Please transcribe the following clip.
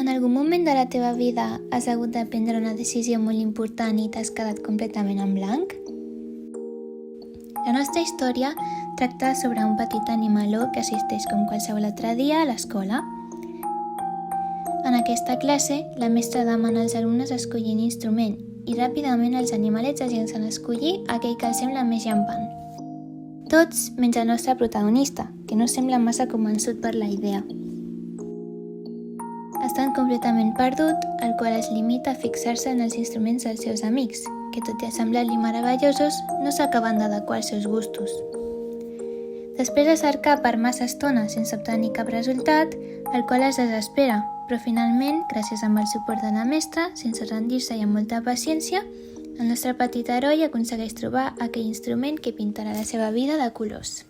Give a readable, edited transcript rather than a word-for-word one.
En algun moment de la teva vida has hagut de prendre una decisió molt important i t'has quedat completament en blanc? La nostra història tracta sobre un petit animaló que assisteix com qualsevol altre dia a l'escola. En aquesta classe, la mestra demana als alumnes escollir un instrument i ràpidament els animalets es llancen a escollir aquell que els sembla més llampant. Tots menys el nostre protagonista, que no sembla massa convençut per la idea. Estan completament perdut, el qual es limita a fixar-se en els instruments dels seus amics, que tot i semblar-li meravellosos, no s'acaben d'adequar als seus gustos. Després de cercar per massa estona sense obtenir cap resultat, el qual es desespera, però finalment, gràcies amb el suport de la mestra, sense rendir-se i amb molta paciència, el nostre petit heroi aconsegueix trobar aquell instrument que pintarà la seva vida de colors.